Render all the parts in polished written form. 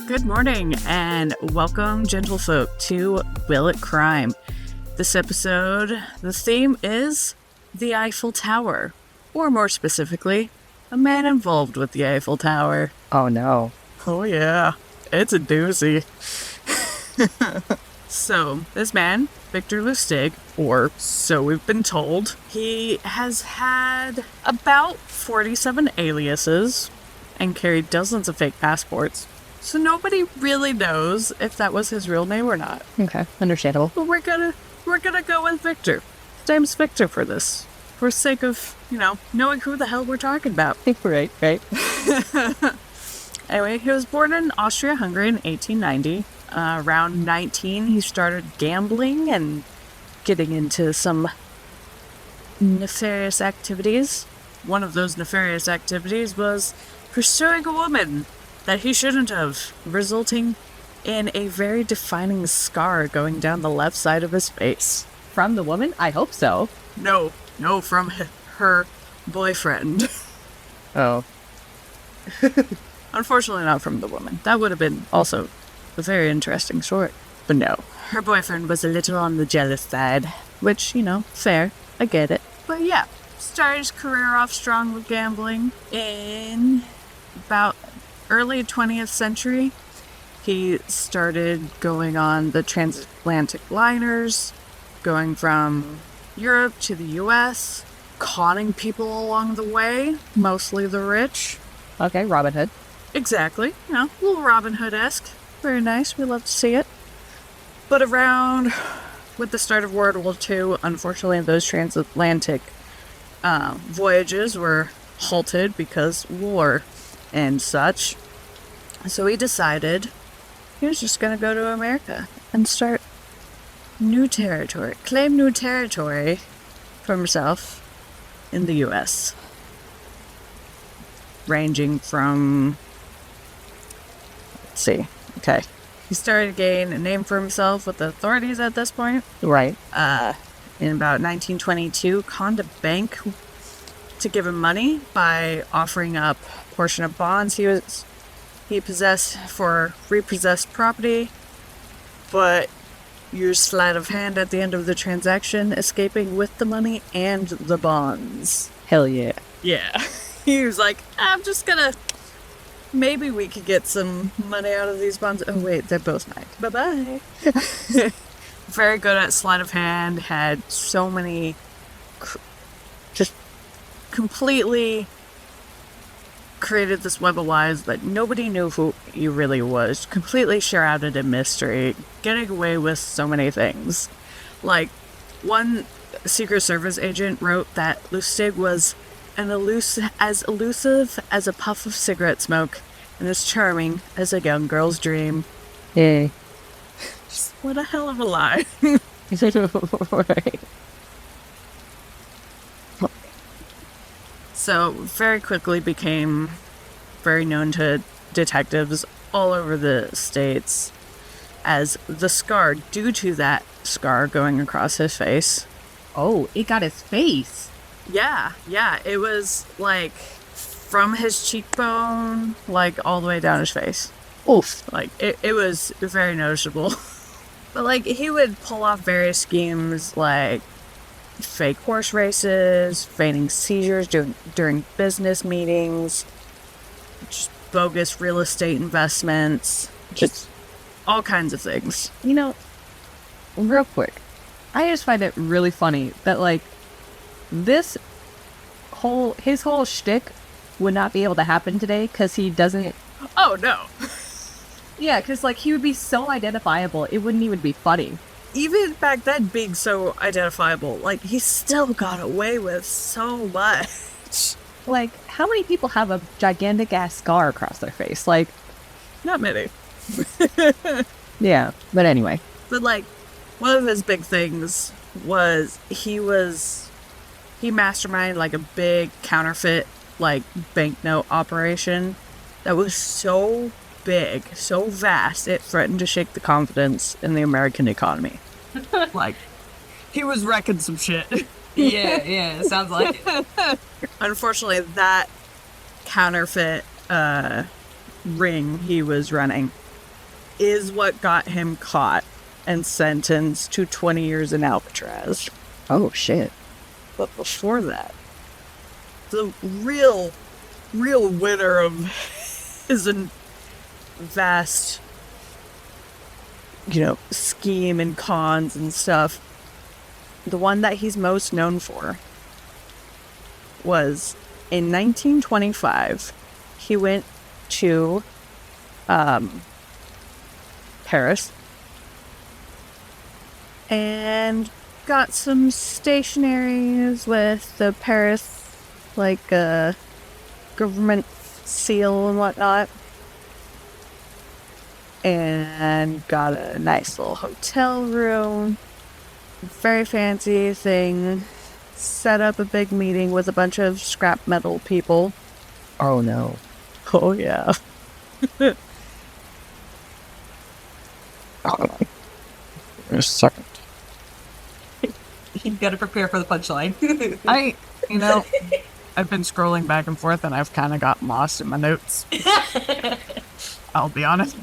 Good morning, and welcome, gentlefolk, to Will It Crime. This episode, the theme is the Eiffel Tower, or more specifically, a man involved with the Eiffel Tower. Oh no. Oh yeah, it's a doozy. So, this man, Victor Lustig, or so we've been told, he has had about 47 aliases and carried dozens of fake passports. So nobody really knows if that was his real name or not. Okay, understandable. But we're gonna go with Victor. His name's Victor for this. For sake of, knowing who the hell we're talking about. Right. Anyway, he was born in Austria-Hungary in 1890. Around 19, he started gambling and getting into some nefarious activities. One of those nefarious activities was pursuing a woman that he shouldn't have, resulting in a very defining scar going down the left side of his face. From the woman? I hope so. No, from her boyfriend. Oh. Unfortunately, not from the woman. That would have been also a very interesting story. But no, her boyfriend was a little on the jealous side, which, fair. I get it. But yeah, started his career off strong with gambling. In about early 20th century, he started going on the transatlantic liners, going from Europe to the US, conning people along the way, mostly the rich. Okay, Robin Hood. Exactly. A little Robin Hood-esque. Very nice. We love to see it. But around, with the start of World War II, unfortunately, those transatlantic voyages were halted because war and such. So he decided he was just going to go to America and start new territory, claim new territory for himself in the U.S. Ranging from, let's see, okay. He started to gain a name for himself with the authorities at this point. Right. In about 1922, conned a bank to give him money by offering up a portion of bonds he possessed for repossessed property, but used sleight of hand at the end of the transaction, escaping with the money and the bonds. Hell yeah. Yeah. He was like, I'm just gonna... Maybe we could get some money out of these bonds. Oh wait, they're both mine. Bye-bye. Very good at sleight of hand, had so many... just completely created this web of lies that nobody knew who he really was. Completely shrouded in mystery. Getting away with so many things. Like, one Secret Service agent wrote that Lustig was as elusive as a puff of cigarette smoke and as charming as a young girl's dream. Yay. Just what a hell of a lie. Right. So, very quickly became very known to detectives all over the States as the scar, due to that scar going across his face. Oh, it got his face. Yeah, it was, like, from his cheekbone, like, all the way down his face. Oof. Like, it was very noticeable. But, like, he would pull off various schemes, like fake horse races, feigning seizures during business meetings, just bogus real estate investments, just all kinds of things. Real quick, I just find it really funny that, like, his whole shtick would not be able to happen today because he doesn't... Oh, no. Yeah, because, like, he would be so identifiable, it wouldn't even be funny. Even back then, being so identifiable, like, he still got away with so much. Like, how many people have a gigantic-ass scar across their face? Like... Not many. Yeah, but anyway. But, like, one of his big things was he masterminded, like, a big counterfeit, like, banknote operation that was so big, so vast, it threatened to shake the confidence in the American economy. Like, he was wrecking some shit. Yeah, sounds like it. Unfortunately, that counterfeit ring he was running is what got him caught and sentenced to 20 years in Alcatraz. Oh, shit. But before that, the real winner of his vast, scheme and cons and stuff, the one that he's most known for was in 1925, he went to Paris and got some stationaries with the Paris, government seal and whatnot. And got a nice little hotel room. Very fancy thing. Set up a big meeting with a bunch of scrap metal people. Oh, no. Oh, yeah. A second. You gotta prepare for the punchline. I've been scrolling back and forth and I've kind of gotten lost in my notes. I'll be honest.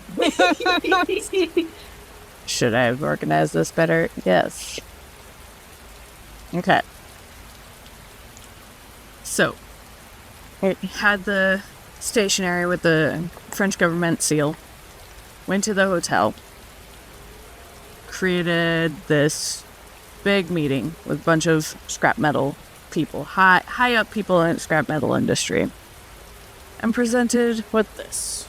Should I have organized this better? Yes. Okay. So, it had the stationery with the French government seal. Went to the hotel. Created this big meeting with a bunch of scrap metal people, high up people in the scrap metal industry, and presented with this.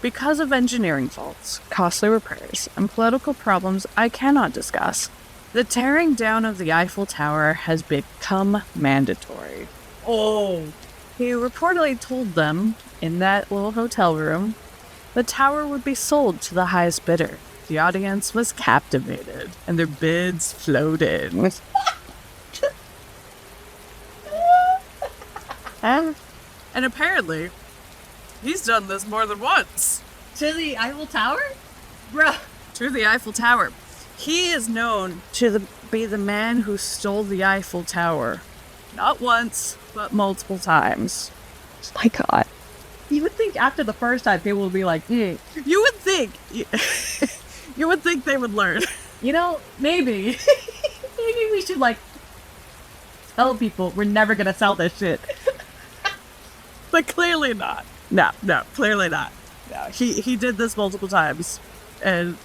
Because of engineering faults, costly repairs, and political problems I cannot discuss, the tearing down of the Eiffel Tower has become mandatory. Oh. He reportedly told them, in that little hotel room, the tower would be sold to the highest bidder. The audience was captivated, and their bids flowed in. And apparently, he's done this more than once. To the Eiffel Tower? Bruh. To the Eiffel Tower. He is known to be the man who stole the Eiffel Tower. Not once, but multiple times. My God. You would think after the first time, people would be like, You would think. You would think they would learn. Maybe. Maybe we should, tell people we're never gonna sell this shit. But clearly not. No, clearly not. No, he did this multiple times. And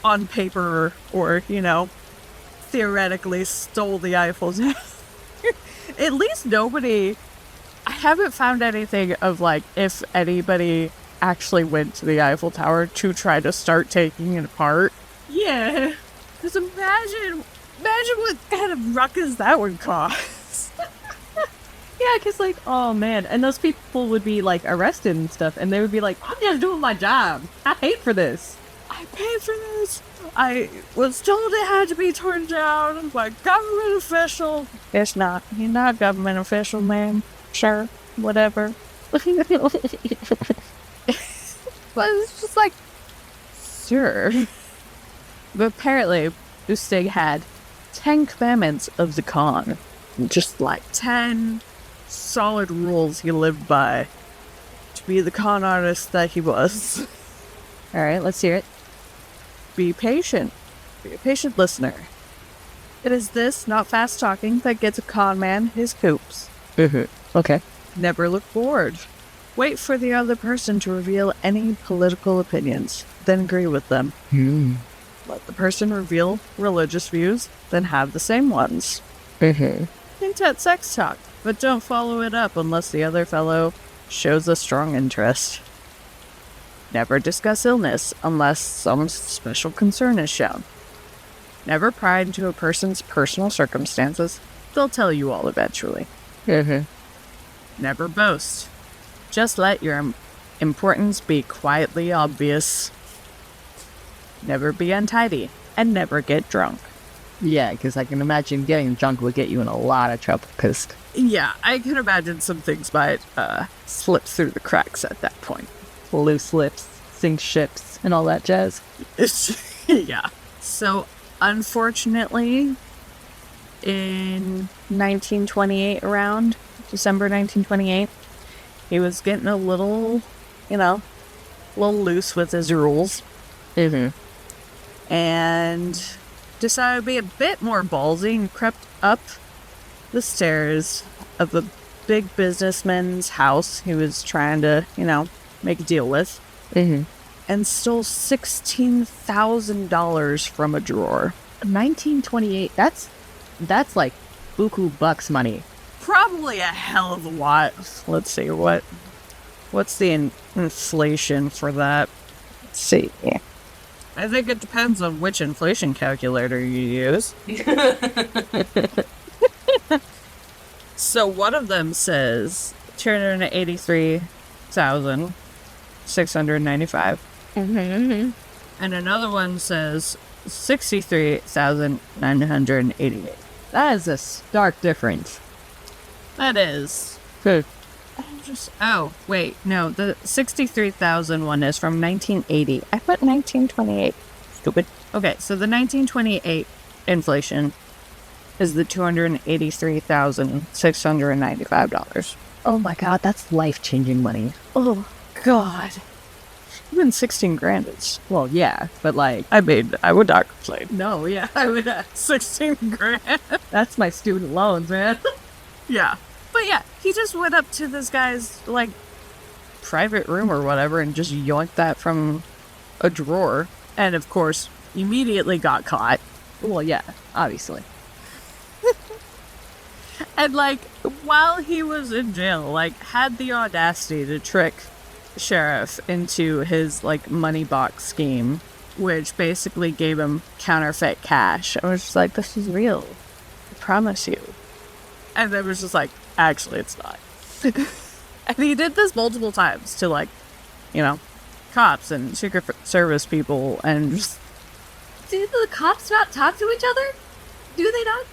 on paper or, theoretically stole the Eiffel Tower. At least nobody... I haven't found anything of, if anybody actually went to the Eiffel Tower to try to start taking it apart. Yeah. Because imagine what kind of ruckus that would cause. Yeah, because, oh, man. And those people would be, arrested and stuff, and they would be like, I'm just doing my job. I paid for this. I paid for this. I was told it had to be torn down by government official. It's not. You're not a government official, ma'am. Sure. Whatever. But it's just sure. But apparently, Lustig had 10 commandments of the con. Just 10 solid rules he lived by to be the con artist that he was. Alright, let's hear it. Be patient. Be a patient listener. It is this, not fast talking, that gets a con man his coops. Okay. Never look bored. Wait for the other person to reveal any political opinions, then agree with them. Let the person reveal religious views, then have the same ones. Hint at sex talk, but don't follow it up unless the other fellow shows a strong interest. Never discuss illness unless some special concern is shown. Never pry into a person's personal circumstances. They'll tell you all eventually. Never boast. Just let your importance be quietly obvious. Never be untidy, and never get drunk. Yeah, because I can imagine getting drunk would get you in a lot of trouble, because... Yeah, I can imagine some things might slip through the cracks at that point. Loose lips, sink ships, and all that jazz. Yeah. So, unfortunately, in 1928 around, December 1928, he was getting a little loose with his rules. and decided to be a bit more ballsy and crept up the stairs of the big businessman's house he was trying to, make a deal with, and stole $16,000 from a drawer. 1928. That's like buku bucks money. Probably a hell of a lot. Let's see, what's the inflation for that? Let's see. I think it depends on which inflation calculator you use. So one of them says 283,695. And another one says 63,988. That is a stark difference. That is. Good. Oh, wait, no, the 63,000 one is from 1980. I put 1928. Stupid. Okay, so the 1928 inflation is the $283,695. Oh my god, that's life-changing money. Oh, God. Even 16 grand is... Well, yeah, but like... I would not complain. No, yeah. I would 16 grand. That's my student loans, man. Yeah. But yeah, he just went up to this guy's, private room or whatever and just yoinked that from a drawer. And, of course, immediately got caught. Well, yeah, obviously. And, while he was in jail, had the audacity to trick sheriff into his, money box scheme, which basically gave him counterfeit cash. I was just like, this is real. I promise you. And then was just like, actually, it's not. And he did this multiple times to, cops and Secret Service people, and just... Do the cops not talk to each other? Do they not,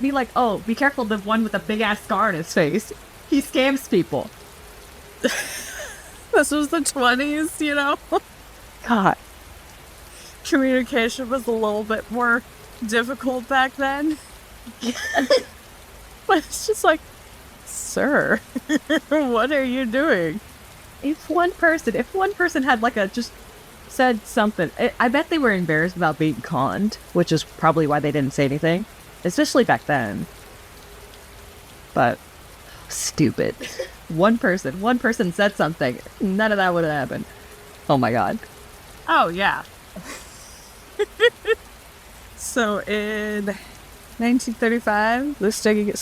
be like, oh, be careful, the one with a big-ass scar on his face. He scams people. This was the 20s, God. Communication was a little bit more difficult back then. But it's just like, sir, what are you doing? If one person had just said something, I bet they were embarrassed about being conned, which is probably why they didn't say anything, especially back then. But stupid. One person said something, none of that would have happened. Oh my god. Oh yeah. So in 1935, the stick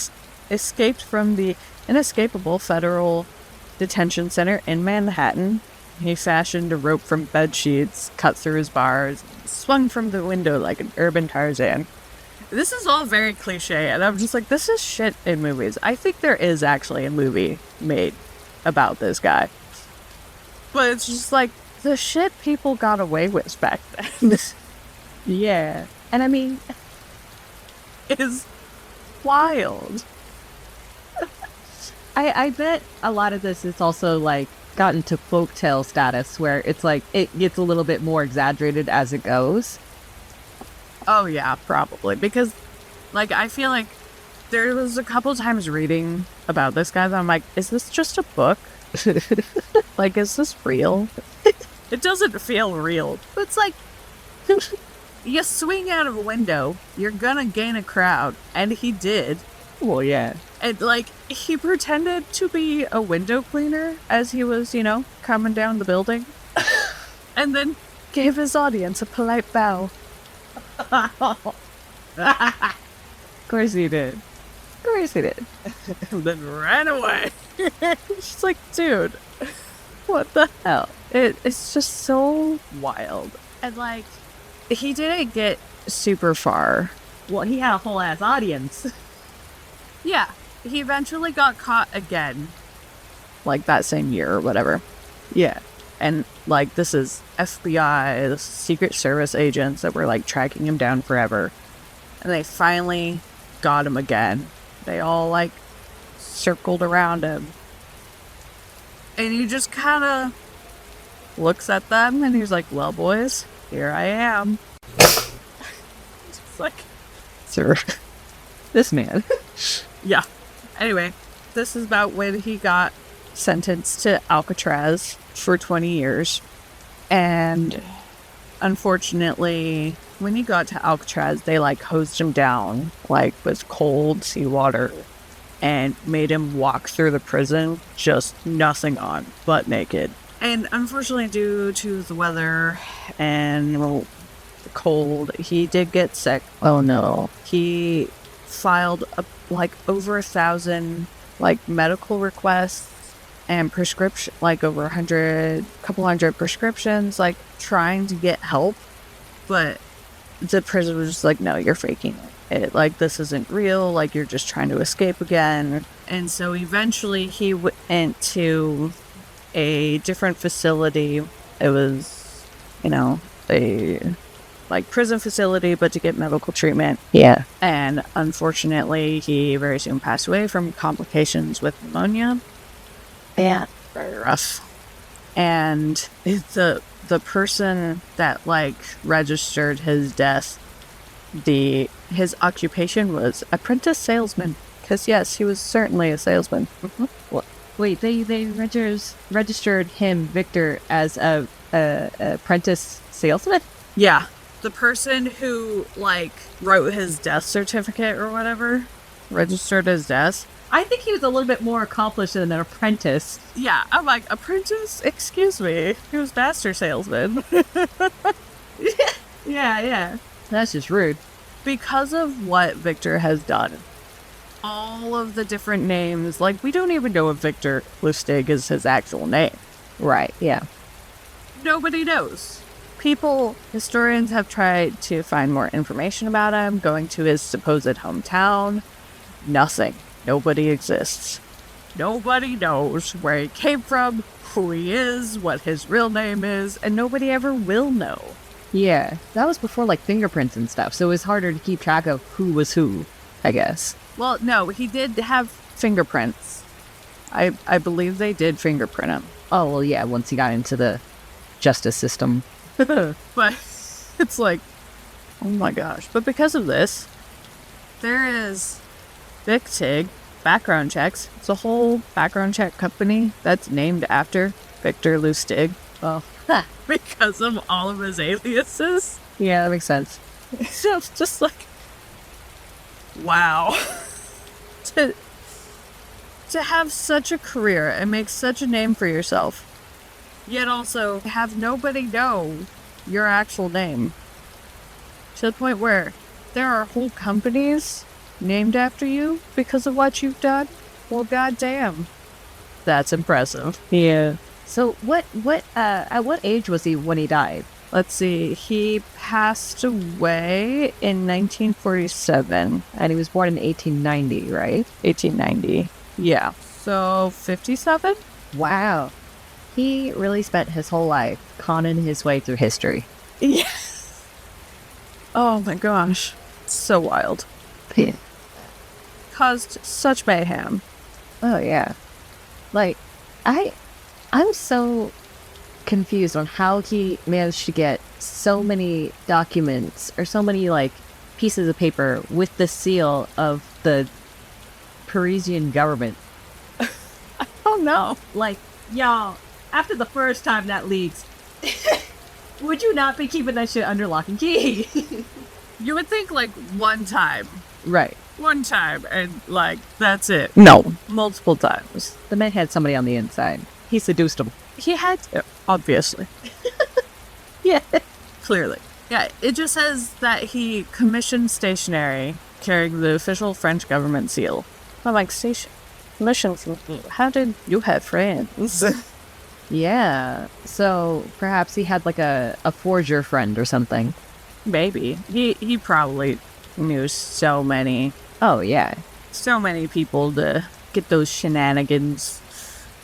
escaped from the inescapable federal detention center in Manhattan. He fashioned a rope from bed sheets, cut through his bars, swung from the window like an urban Tarzan. This is all very cliche, and I'm just like, this is shit in movies. I think there is actually a movie made about this guy. But it's just like, the shit people got away with back then. Yeah. And I mean... is wild. I bet a lot of this is also, gotten to folktale status, where it's it gets a little bit more exaggerated as it goes. Oh yeah, probably. Because, I feel like there was a couple times reading about this guy that I'm like, is this just a book? Is this real? It doesn't feel real. But it's you swing out of a window, you're gonna gain a crowd. And he did. Well, yeah. And, he pretended to be a window cleaner as he was, coming down the building. And then gave his audience a polite bow. Of course he did. And then ran away. She's like, dude, what the hell? It's just so wild. And, he didn't get super far. Well, he had a whole ass audience. Yeah. He eventually got caught again. That same year or whatever. Yeah. And, this is FBI, this Secret Service agents that were, tracking him down forever. And they finally got him again. They all, circled around him. And he just kind of looks at them and he's like, well, boys, here I am. Just sir. This man. Yeah. Anyway, this is about when he got sentenced to Alcatraz for 20 years. And unfortunately, when he got to Alcatraz, they like hosed him down like with cold seawater and made him walk through the prison just nothing on, butt naked. And unfortunately, due to the weather and the cold, he did get sick. Oh no. He filed like over 1,000 like medical requests and prescription, like over 100, couple hundred prescriptions, like trying to get help. But the prison was just like, no, you're faking it. Like, this isn't real. Like, you're just trying to escape again. And so eventually he went to a different facility. It was, you know, a like prison facility, but to get medical treatment. Yeah. And unfortunately, he very soon passed away from complications with pneumonia. Yeah. Very rough. And the person that like registered his death, his occupation was apprentice salesman. Because yes, he was certainly a salesman. What? Wait, they registered him, Victor, as a apprentice salesman? Yeah. The person who, like, wrote his death certificate or whatever, registered his death. I think he was a little bit more accomplished than an apprentice. Yeah, I'm like, apprentice? Excuse me. He was master salesman. Yeah. That's just rude. Because of what Victor has done, all of the different names, like, we don't even know if Victor Lustig is his actual name. Right, yeah. Nobody knows. Historians have tried to find more information about him, going to his supposed hometown. Nothing. Nobody exists. Nobody knows where he came from, who he is, what his real name is, and nobody ever will know. Yeah, that was before, like, fingerprints and stuff, so it was harder to keep track of who was who, I guess. Well, no, he did have fingerprints. I believe they did fingerprint him. Oh, well, yeah, once he got into the justice system. But it's like, oh my gosh. But because of this, there is VicTig background checks. It's a whole background check company that's named after Victor Lustig. Oh, Because of all of his aliases. yeah, that makes sense. So it's just like, wow. to have such a career and make such a name for yourself, yet also have nobody know your actual name. To the point where there are whole companies named after you because of what you've done. Well, goddamn. That's impressive. Yeah. So at what age was he when he died? Let's see. He passed away in 1947. And he was born in 1890, right? 1890. Yeah. So 57? Wow. He really spent his whole life conning his way through history. Yeah. Oh my gosh. So wild. Yeah. Caused such mayhem. Oh, yeah. Like, I'm so confused on how he managed to get so many documents or so many, like, pieces of paper with the seal of the Parisian government. Oh no. Like, y'all, after the first time that leaks, would you not be keeping that shit under lock and key? You would think like one time. Right. One time and like that's it. No. Multiple times. The man had somebody on the inside. He seduced him. He had to, obviously. Yeah. Clearly. Yeah, it just says that he commissioned stationery carrying the official French government seal. I'm like, commission from who? How did you have friends? Yeah. So perhaps he had like a forger friend or something. Maybe. He probably knew so many Yeah. people to get those shenanigans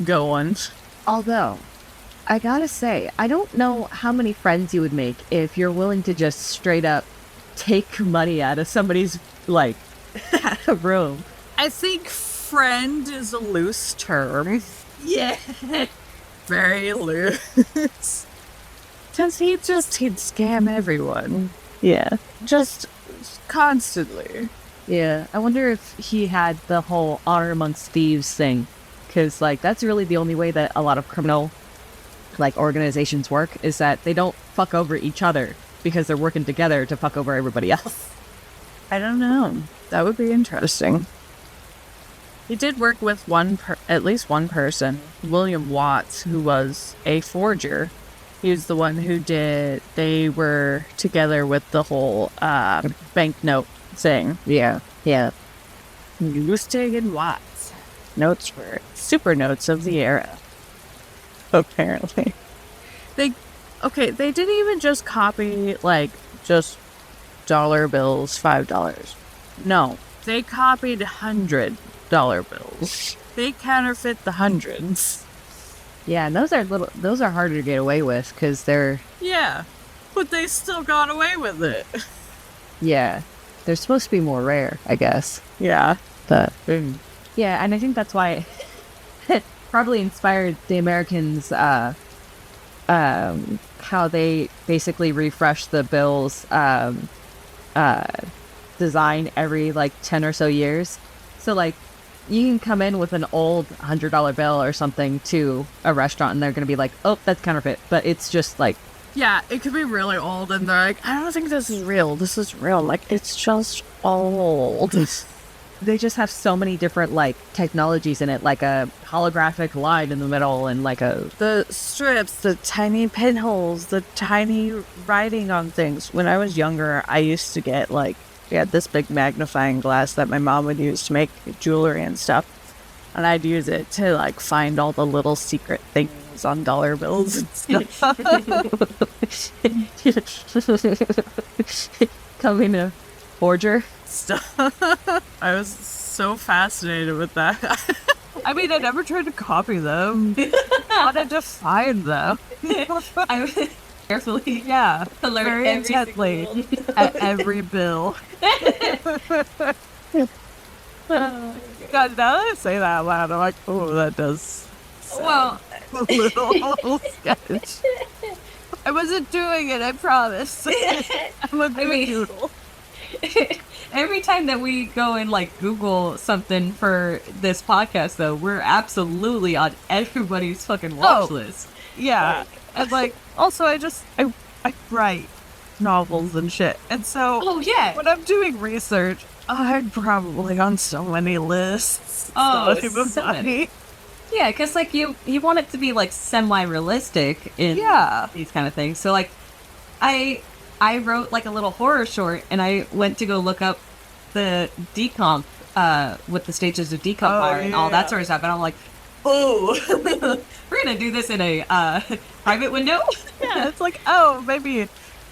going. Although, I gotta say, I don't know how many friends you would make if you're willing to just straight up take money out of somebody's, like, room. I think friend is a loose term. Yeah. Very loose. Because he'd scam everyone. Yeah. Just constantly. Yeah. I wonder if he had the whole honor amongst thieves thing. Because, like, that's really the only way that a lot of criminal like organizations work is that they don't fuck over each other because they're working together to fuck over everybody else. I don't know. That would be interesting. He did work with at least one person, William Watts, who was a forger. He was the one who they were together with the whole banknote thing. Yeah. Lustig and Watts. Notes were super notes of the era. Apparently. They didn't even just copy, like, just dollar bills, $5. No. They copied $100 bills. They counterfeit the hundreds. Yeah, and those are harder to get away with because they're... Yeah, but they still got away with it. Yeah, they're supposed to be more rare, I guess. Yeah. But, yeah, and I think that's why it probably inspired the Americans, how they basically refresh the bills, design every, like, 10 or so years. So, like, you can come in with an old $100 bill or something to a restaurant and they're going to be like, oh, that's counterfeit. But it's just like... Yeah, it could be really old and they're like, I don't think this is real. This is real. Like, it's just old. They just have so many different, like, technologies in it, like a holographic line in the middle and like a... The strips, the tiny pinholes, the tiny writing on things. When I was younger, I used to get, like, this big magnifying glass that my mom would use to make jewelry and stuff. And I'd use it to, like, find all the little secret things on dollar bills and stuff. Coming a forger. Stuff. I was so fascinated with that. I mean, I never tried to copy them. I wanted to find them. I carefully, yeah, alert very intently at every bill. God, now that I say that out loud, I'm like, oh, that does well a little sketch. I wasn't doing it, I promise. I'm a big doodle. Every time that we go and, like, Google something for this podcast, though, we're absolutely on everybody's fucking watch list. Yeah. And, like, also, I write novels and shit. And so, oh, yeah. when I'm doing research, I'm probably on so many lists. Oh, so many. Yeah, because, like, you want it to be, like, semi-realistic in these kind of things. So, like, I wrote, like, a little horror short, and I went to go look up the decomp, with the stages of decomp fire and all that sort of stuff, and I'm like, oh, we're gonna do this in a private window? Yeah, it's like, oh, maybe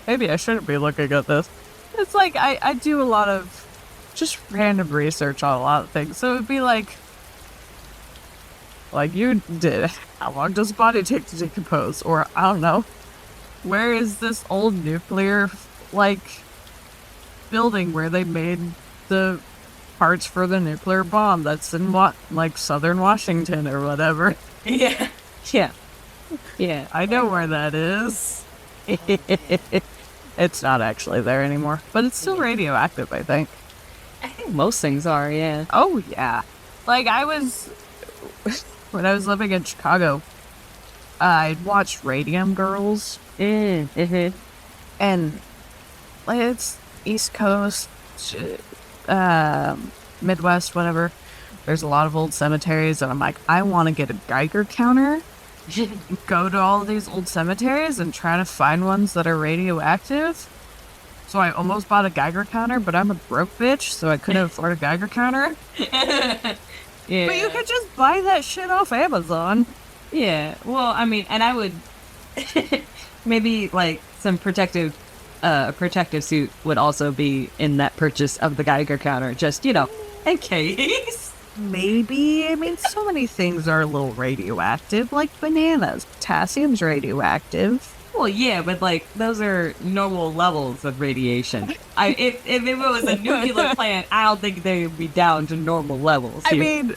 I shouldn't be looking at this. It's like, I do a lot of just random research on a lot of things, so it would be like you did, how long does a body take to decompose? Or, I don't know, where is this old nuclear, like, building where they made the parts for the nuclear bomb that's in, southern Washington or whatever? Yeah. I know where that is. It's not actually there anymore, but it's still radioactive, I think. I think most things are, yeah. Oh, yeah. Like, when I was living in Chicago, I'd watch Radium Girls. Mm-hmm. And, like, it's East Coast, Midwest, whatever. There's a lot of old cemeteries, and I'm like, I want to get a Geiger counter, go to all these old cemeteries and try to find ones that are radioactive. So I almost bought a Geiger counter, but I'm a broke bitch, so I couldn't afford a Geiger counter. Yeah. But you could just buy that shit off Amazon. Yeah, well, I mean, and I would maybe, like, some protective suit would also be in that purchase of the Geiger counter, just, in case. Maybe. I mean, so many things are a little radioactive, like bananas. Potassium's radioactive. Well, yeah, but, like, those are normal levels of radiation. If it was a nuclear plant, I don't think they would be down to normal levels here. I mean,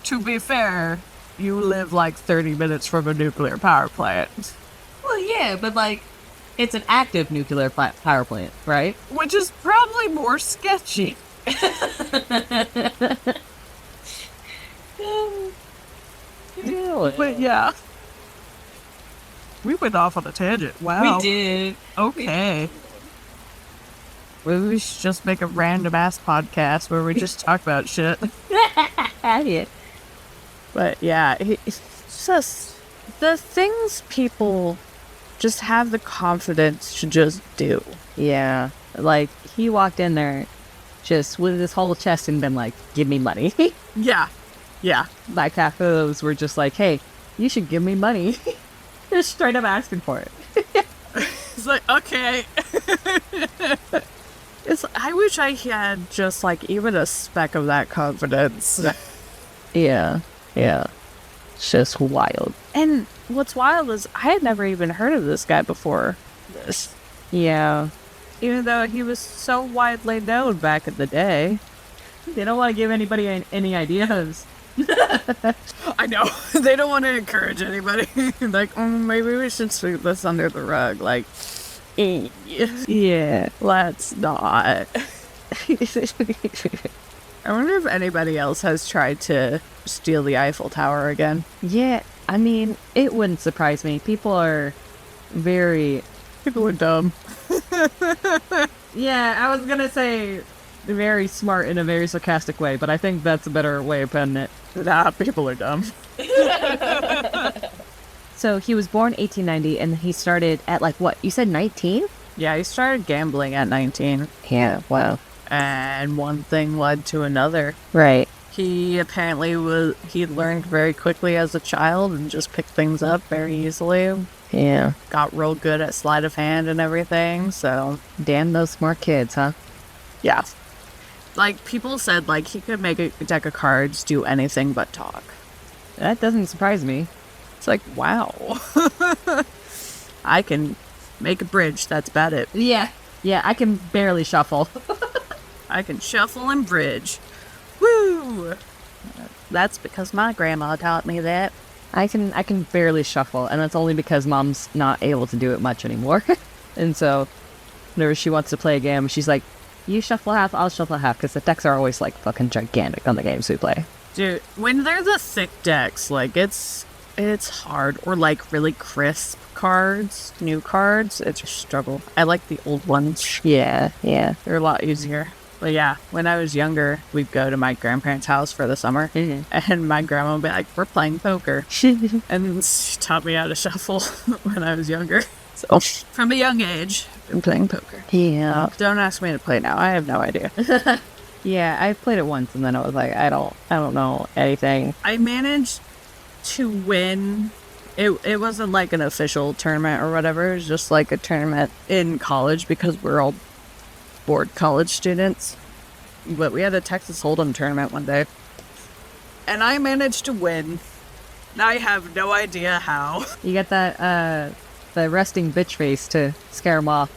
to be fair, you live, like, 30 minutes from a nuclear power plant. Well, yeah, but, like, it's an active nuclear power plant, right? Which is probably more sketchy. Really? But, yeah. We went off on a tangent. Wow. We did. Okay. Maybe we should just make a random ass podcast where we just talk about shit. Yeah. But yeah, it's just the things people just have the confidence to just do. Yeah. Like, he walked in there just with his whole chest and been like, give me money. Yeah. Yeah. Like, half of those were just like, hey, you should give me money. Just straight up asking for it. It's like, okay. I wish I had just like even a speck of that confidence. Yeah. Yeah. It's just wild. And what's wild is I had never even heard of this guy before this. Yeah. Even though he was so widely known back in the day. They don't want to give anybody any ideas. I know. They don't want to encourage anybody. Like, maybe we should sweep this under the rug. Like, yeah, let's not. I wonder if anybody else has tried to steal the Eiffel Tower again. Yeah, I mean, it wouldn't surprise me. People are dumb. Yeah, I was gonna say very smart in a very sarcastic way, but I think that's a better way of putting it. Nah, people are dumb. So he was born 1890, and he started at like what? You said 19? Yeah, he started gambling at 19. Yeah, wow. And one thing led to another. Right. He apparently he learned very quickly as a child and just picked things up very easily. Yeah. Got real good at sleight of hand and everything, so. Damn those smart kids, huh? Yeah. Like, people said, like, he could make a deck of cards do anything but talk. That doesn't surprise me. It's like, wow. I can make a bridge, that's about it. Yeah. Yeah, I can barely shuffle. I can shuffle and bridge. Woo! That's because my grandma taught me that. I can barely shuffle, and that's only because Mom's not able to do it much anymore. And so, whenever she wants to play a game, she's like, you shuffle half, I'll shuffle half, because the decks are always, like, fucking gigantic on the games we play. Dude, when they're the thick decks, like, it's hard. Or, like, really crisp cards, new cards, it's a struggle. I like the old ones. Yeah, yeah. They're a lot easier. But yeah, when I was younger, we'd go to my grandparents' house for the summer, and my grandma would be like, we're playing poker. And she taught me how to shuffle when I was younger. So, from a young age, I've been playing poker. Yeah. Don't ask me to play now. I have no idea. Yeah, I played it once, and then I was like, I don't know anything. I managed to win. It wasn't like an official tournament or whatever. It was just like a tournament in college because we're all bored college students. But we had a Texas Hold'em tournament one day. And I managed to win. I have no idea how. You got that, the resting bitch face to scare him off.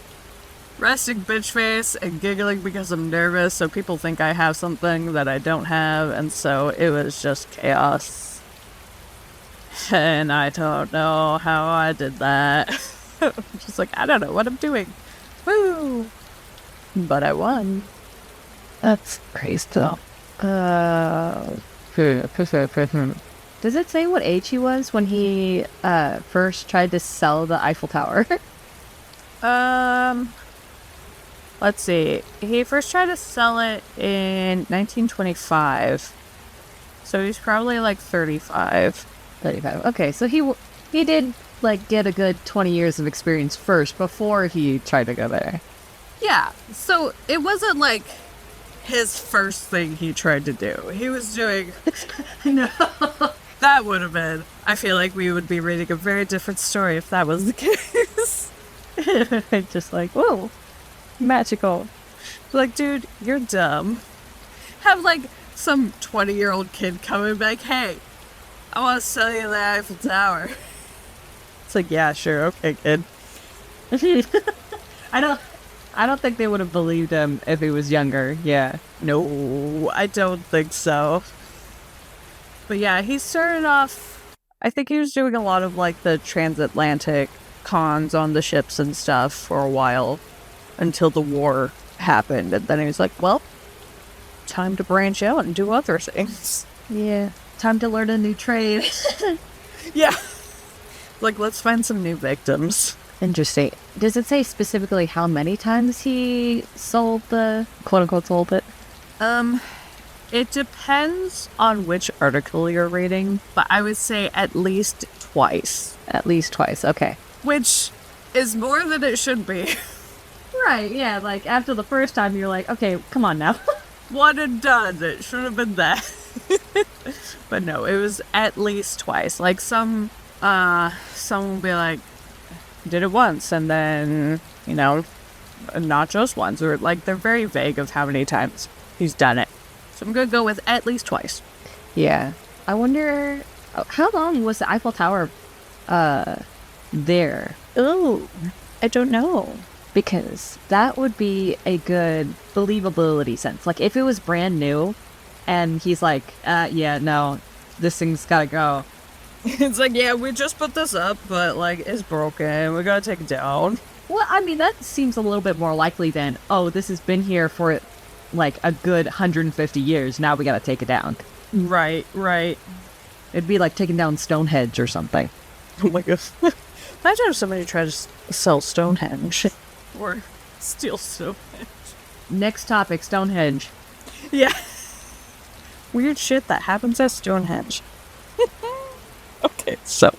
Resting bitch face and giggling because I'm nervous, so people think I have something that I don't have, and so it was just chaos. And I don't know how I did that. Just like, I don't know what I'm doing. Woo! But I won. That's crazy though. Does it say what age he was when he first tried to sell the Eiffel Tower? Let's see. He first tried to sell it in 1925. So he's probably like 35. 35. Okay, so he did like get a good 20 years of experience first before he tried to go there. Yeah. So it wasn't like his first thing he tried to do. He was doing No. That would have been. I feel like we would be reading a very different story if that was the case. Just like, whoa, magical. Like, dude, you're dumb. Have like some 20-year-old kid come and be like, hey, I want to sell you the Eiffel Tower. It's like, yeah, sure, okay, kid. I don't think they would have believed him if he was younger. Yeah. No, I don't think so. But yeah, he started off, I think he was doing a lot of like the transatlantic cons on the ships and stuff for a while until the war happened. And then he was like, well, time to branch out and do other things. Yeah. Time to learn a new trade. Yeah. Like, let's find some new victims. Interesting. Does it say specifically how many times he sold the quote-unquote sold it? It depends on which article you're reading, but I would say at least twice. At least twice. Okay. Which is more than it should be. Right, yeah, like after the first time you're like, okay, come on now. One and done. It should have been that. But no, it was at least twice. Like some will be like, did it once, and then, you know, not just once. Or like, they're very vague of how many times he's done it. So I'm gonna go with at least twice. Yeah. I wonder, how long was the Eiffel Tower there? Oh, I don't know. Because that would be a good believability sense. Like, if it was brand new, and he's like, yeah, no, this thing's gotta go. It's like, yeah, we just put this up, but, like, it's broken. We gotta take it down. Well, I mean, that seems a little bit more likely than, oh, this has been here for, like, a good 150 years. Now we gotta take it down. Right. It'd be like taking down Stonehenge or something. Oh my god. Imagine if somebody tried to sell Stonehenge. Or steal Stonehenge. Next topic, Stonehenge. Yeah. Weird shit that happens at Stonehenge. Okay, so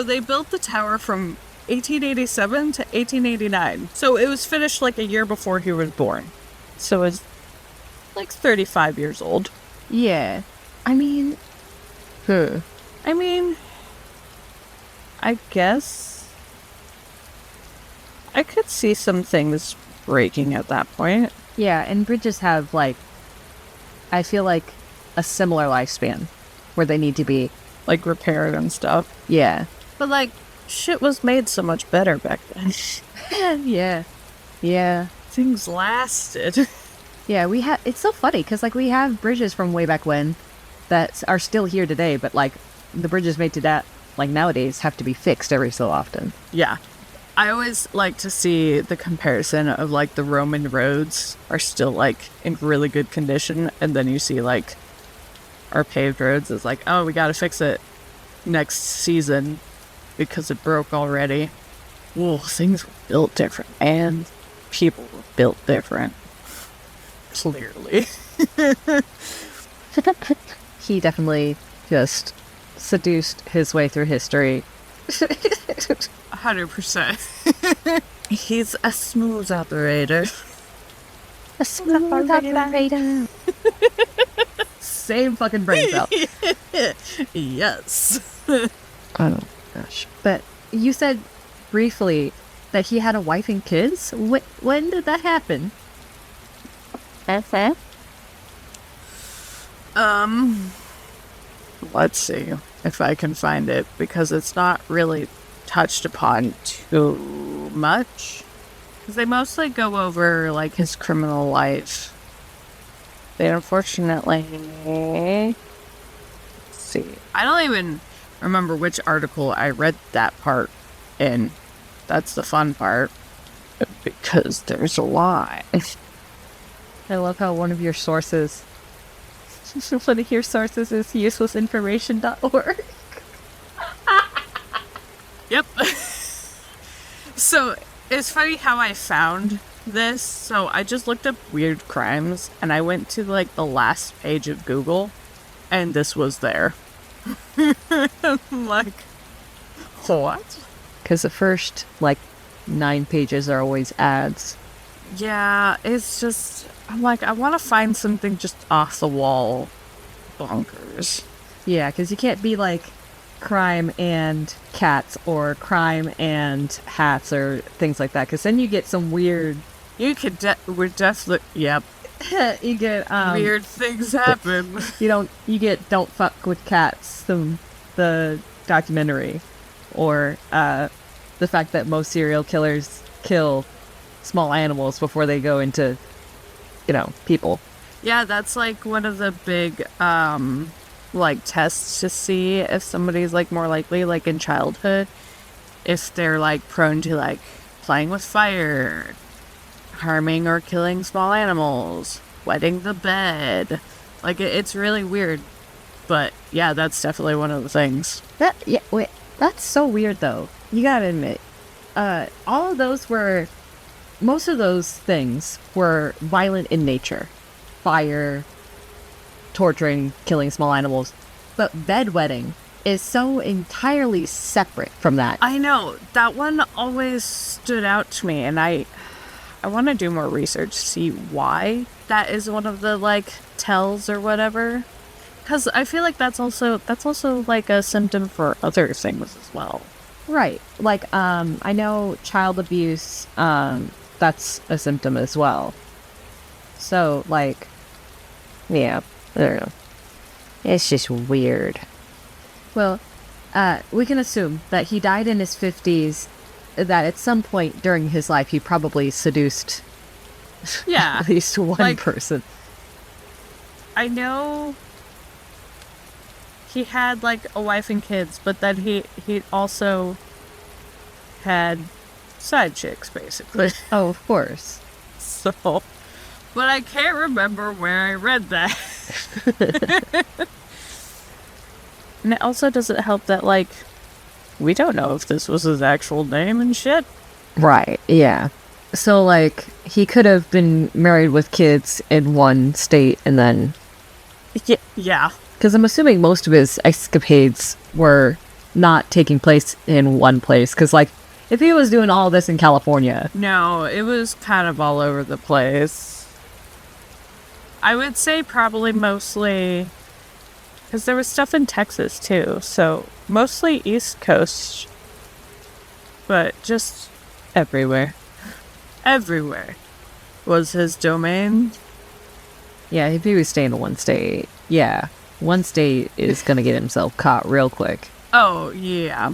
they built the tower from 1887 to 1889. So it was finished like a year before he was born. So it's like 35 years old. Yeah. I mean, I guess I could see some things breaking at that point. yeah, and bridges have, like, I feel like a similar lifespan where they need to be, Like repaired and stuff. yeah. But like, shit was made so much better back then. Yeah. Yeah. Things lasted. Yeah, it's so funny because, like, we have bridges from way back when that are still here today, but, like, the bridges made to that, like, nowadays have to be fixed every so often. Yeah. I always like to see the comparison of, like, the Roman roads are still, like, in really good condition, and then you see, like, our paved roads is like, oh, we gotta fix it next season because it broke already. Well, things were built different, and people were built different. Clearly. He definitely just seduced his way through history. 100%. He's a smooth operator. A smooth operator. Same fucking brain cell. Yes. Oh, gosh. But you said briefly that he had a wife and kids? When did that happen? Let's see if I can find it, because it's not really touched upon too much. Because they mostly go over, like, his criminal life. They unfortunately... Let's see. I don't even remember which article I read that part in. That's the fun part. Because there's a lot. I love how one of your sources, one of your sources is uselessinformation.org. Yep. So, it's funny how I found this. So, I just looked up weird crimes, and I went to, like, the last page of Google, and this was there. I'm like, what? Because the first, like, 9 pages are always ads. Yeah, it's just, I'm like, I want to find something just off the wall bonkers. Yeah, because you can't be like crime and cats or crime and hats or things like that, because then you get some weird... You could, we're definitely, yep. You get, weird things happen. You get Don't Fuck with Cats, the documentary, or the fact that most serial killers kill small animals before they go into, people. Yeah, that's like one of the big, like, tests to see if somebody's, like, more likely, like, in childhood, if they're, like, prone to, like, playing with fire, harming or killing small animals, wetting the bed. Like, it's really weird. But, yeah, that's definitely one of the things. That's so weird, though. You gotta admit, all of those were, most of those things were violent in nature. Fire, torturing, killing small animals. But bedwetting is so entirely separate from that. I know. That one always stood out to me, and I want to do more research to see why that is one of the, like, tells or whatever. Because I feel like that's also like a symptom for other things as well. Right. Like, I know child abuse, that's a symptom as well. So, like, yeah, I don't know. It's just weird. Well, we can assume that he died in his 50s, that at some point during his life he probably seduced at least one person. I know he had, like, a wife and kids, but then he also had side chicks, basically. Oh, of course. So, but I can't remember where I read that. And it also doesn't help that, like, we don't know if this was his actual name and shit. Right, yeah. So, like, he could have been married with kids in one state and then... Yeah. Because I'm assuming most of his escapades were not taking place in one place. Because, like, if he was doing all this in California... No, it was kind of all over the place. I would say probably mostly... Because there was stuff in Texas, too. So, mostly East Coast. But just everywhere. Everywhere was his domain. Yeah, if he was staying in one state, yeah. One state is going to get himself caught real quick. Oh, yeah.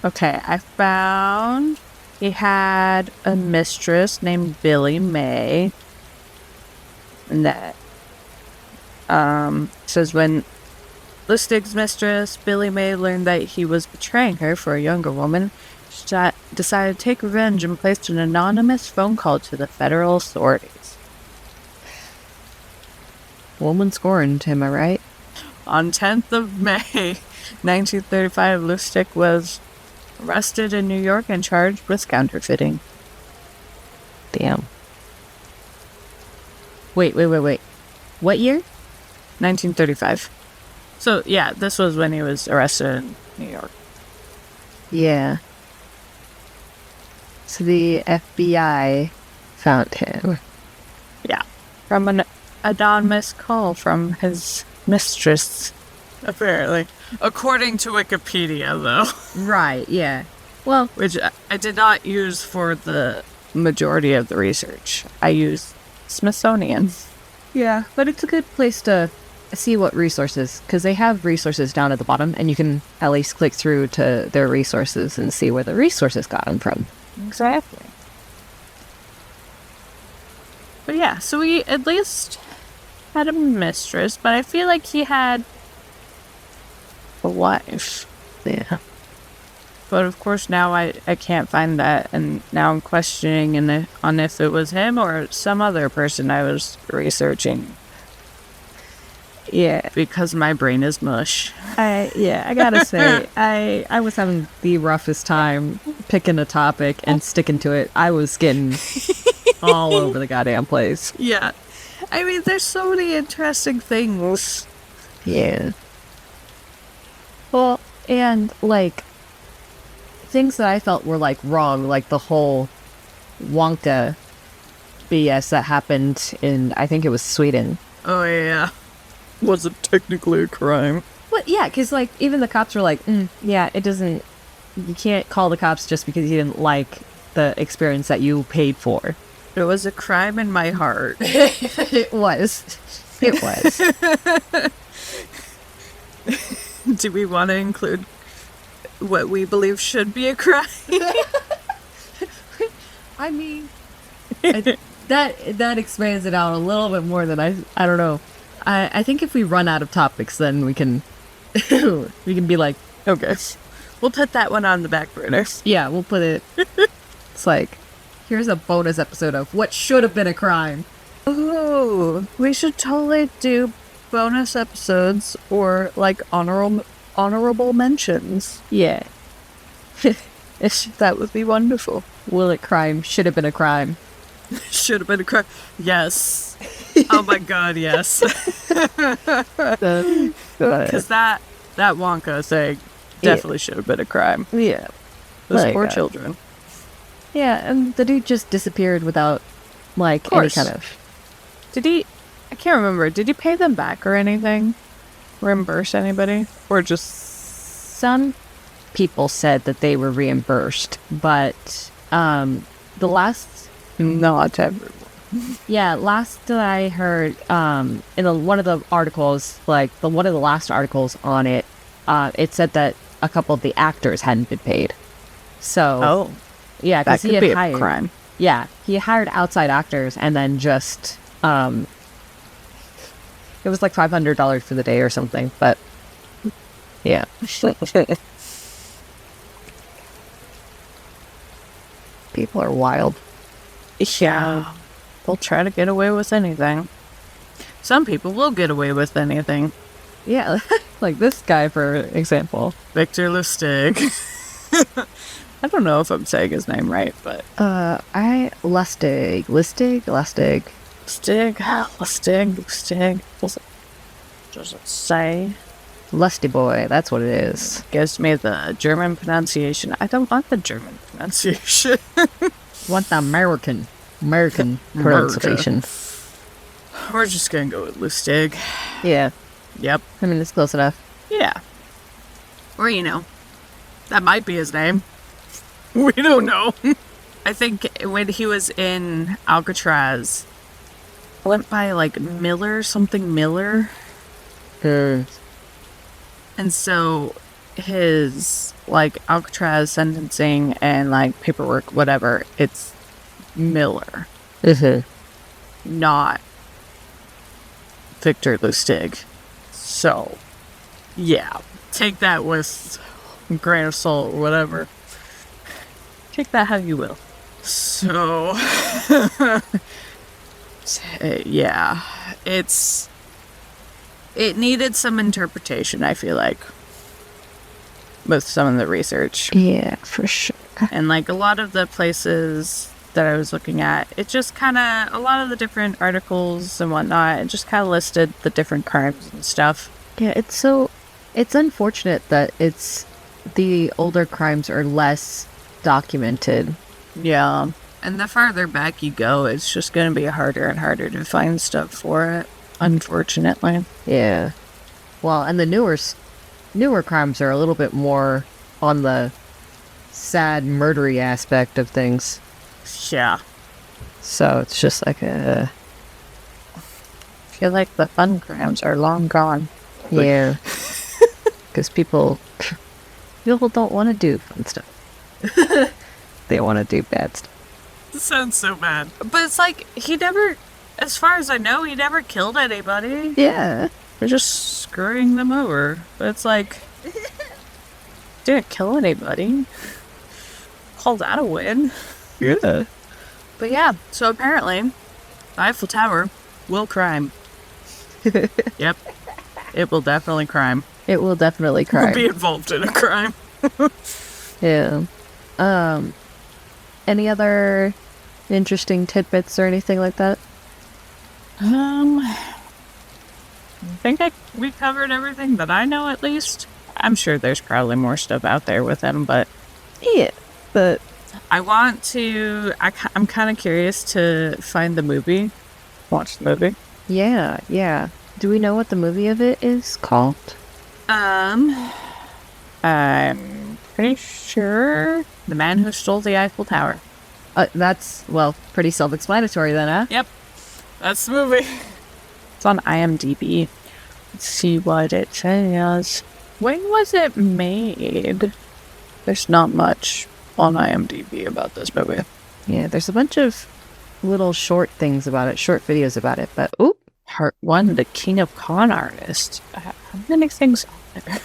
Okay, I found he had a mistress named Billy May. And that says when Lustig's mistress, Billy May, learned that he was betraying her for a younger woman, she decided to take revenge and placed an anonymous phone call to the federal authorities. Woman scorned, am I right? On 10th of May, 1935, Lustig was arrested in New York and charged with counterfeiting. Damn. Wait. What year? 1935. So, yeah, this was when he was arrested in New York. Yeah. So the FBI found him. Yeah. From an anonymous call from his mistress, apparently. According to Wikipedia, though. Right, yeah. Well, Which I did not use for the majority of the research. I used Smithsonian. yeah, but it's a good place to see what resources, because they have resources down at the bottom, and you can at least click through to their resources and see where the resources got them from. Exactly. But yeah, so he at least had a mistress, but I feel like he had a wife. Yeah. But of course now I can't find that, and now I'm questioning on if it was him or some other person I was researching. Yeah. Because my brain is mush. I gotta say, I was having the roughest time picking a topic and sticking to it. I was getting all over the goddamn place. Yeah. I mean, there's so many interesting things. Yeah. Well, and, like, things that I felt were, like, wrong, like the whole Wonka BS that happened in, I think it was Sweden. Oh, yeah. Wasn't technically a crime. But, yeah, because, like, even the cops were like, yeah, it doesn't, you can't call the cops just because you didn't like the experience that you paid for. It was a crime in my heart. It was. It was. Do we want to include what we believe should be a crime? I mean, that expands it out a little bit more than I don't know. I think if we run out of topics, then we can we can be like, Okay. We'll put that one on the back burner. yeah, we'll put it. It's like, here's a bonus episode of what should have been a crime. Ooh, we should totally do bonus episodes or like honorable mentions. Yeah. That would be wonderful. Will it crime? Should have been a crime. Should have been a crime. Yes. Oh my god, yes. Because that Wonka thing definitely should have been a crime. Yeah. Those Like, poor children. Yeah, and the dude just disappeared without, like, any course. kind of... Did he... I can't remember. Did he pay them back or anything? Reimburse anybody? Or just... Some people said that they were reimbursed, but the last... Not everyone. Yeah, last that I heard, one of the articles, one of the last articles on it, it said that a couple of the actors hadn't been paid. So... Oh. Yeah, That because he could had be a hired... crime. Yeah, he hired outside actors and then just, it was like $500 for the day or something, but, yeah. People are wild. Yeah. They'll try to get away with anything. Some people will get away with anything. Yeah, like this guy, for example. Victor Lustig. I don't know if I'm saying his name right, but... Lustig. Stig. Does it say? Lusty boy, that's what it is. Gives me the German pronunciation. I don't want the German pronunciation. Want the American pronunciation. We're just gonna go with Lustig. Yeah, Yep. I mean, it's close enough. Yeah. Or, that might be his name. We don't know. I think when he was in Alcatraz, went by, something Miller. And so his, Alcatraz sentencing and, paperwork, whatever, it's Miller. Not Victor Lustig. So, yeah. Take that with a grain of salt or whatever. Take that how you will. So, yeah. It needed some interpretation, I feel like, with some of the research. Yeah, for sure. And, a lot of the places that I was looking at, it just kind of, a lot of the different articles and whatnot, it just kind of listed the different crimes and stuff. Yeah, it's unfortunate that the older crimes are less documented. Yeah. And the farther back you go, it's just going to be harder and harder to find stuff for it, unfortunately. Yeah. Well, and the newer crimes are a little bit more on the sad, murdery aspect of things. Yeah. So it's just like I feel like the fun crimes are long gone. Yeah. Because people don't want to do fun stuff. They want to do bad stuff. This sounds so bad. But it's he never, as far as I know, he never killed anybody. Yeah. They're just screwing them over. But it's didn't kill anybody. Call that a win. Yeah. But yeah, so apparently, the Eiffel Tower will crime. Yep. It will definitely crime. It will definitely crime. We'll be involved in a crime. Yeah. Any other interesting tidbits or anything like that? I think we covered everything that I know, at least. I'm sure there's probably more stuff out there with him, but... Yeah, but... I want to... I'm kind of curious to find the movie. Watch the movie. Yeah. Do we know what the movie of it is called? I'm pretty sure The Man Who Stole the Eiffel Tower. That's, pretty self-explanatory then, huh? Yep. That's the movie. It's on IMDb. Let's see what it says. When was it made? There's not much on IMDb about this movie. Yeah, there's a bunch of little short things about it, short videos about it, but oop. Part 1, The King of Con Artists. How many things are there?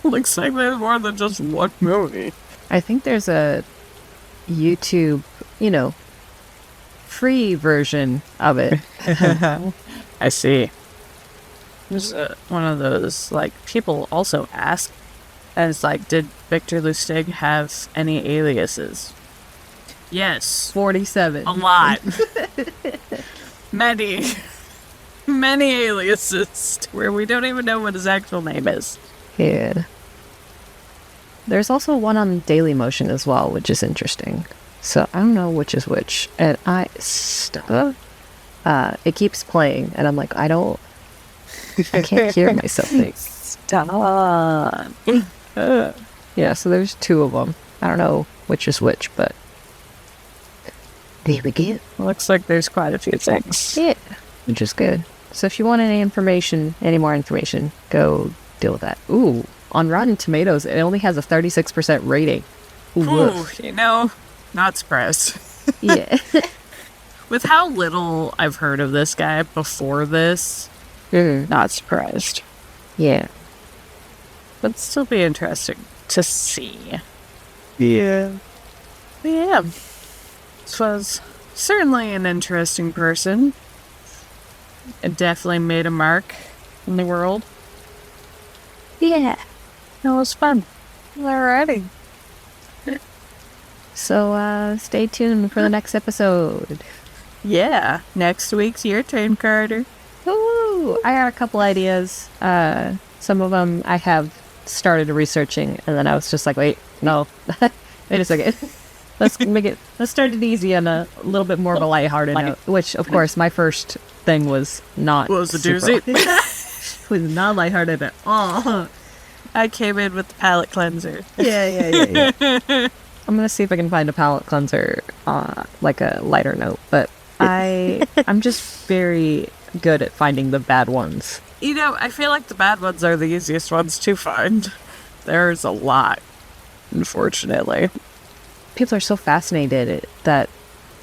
Looks like there's more than just one movie. I think there's a YouTube, free version of it. I see. There's one of those, like, people also ask, and it's like, did Victor Lustig have any aliases? Yes. 47. A lot. Many. Many aliases where we don't even know what his actual name is. Yeah. There's also one on Daily Motion as well, which is interesting. So I don't know which is which. And it keeps playing, and I'm like, I can't hear myself think. Stop. Yeah, so there's two of them. I don't know which is which, but there we go. Looks like there's quite a few things. Yeah, which is good. So if you want any more information, go deal with that. Ooh, on Rotten Tomatoes, it only has a 36% rating. Ooh, not surprised. Yeah. With how little I've heard of this guy before this, not surprised. Yeah. But still be interesting to see. Yeah. But yeah. This was certainly an interesting person. It definitely made a mark in the world. Yeah. It was fun. Alrighty. So, stay tuned for the next episode. Yeah. Next week's your turn, Carter. Ooh, I got a couple ideas. Some of them I have started researching, and then I was just like, wait, no. Wait a second. Let's start it easy and a little bit more of a lighthearted note, which, of course, my first thing was not. What was a doozy? Was not lighthearted at all. I came in with the palate cleanser. Yeah. I'm gonna see if I can find a palate cleanser, like a lighter note, but I'm just very good at finding the bad ones. I feel like the bad ones are the easiest ones to find. There's a lot, unfortunately. People are so fascinated that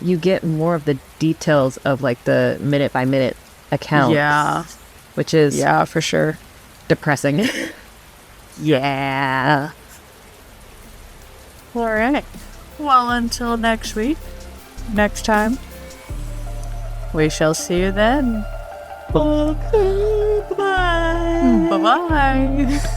you get more of the details of, like, the minute-by-minute account. Yeah. Which is... Yeah, for sure. Depressing. Yeah. All right. Well, until next time, we shall see you then. Okay, bye. Bye-bye.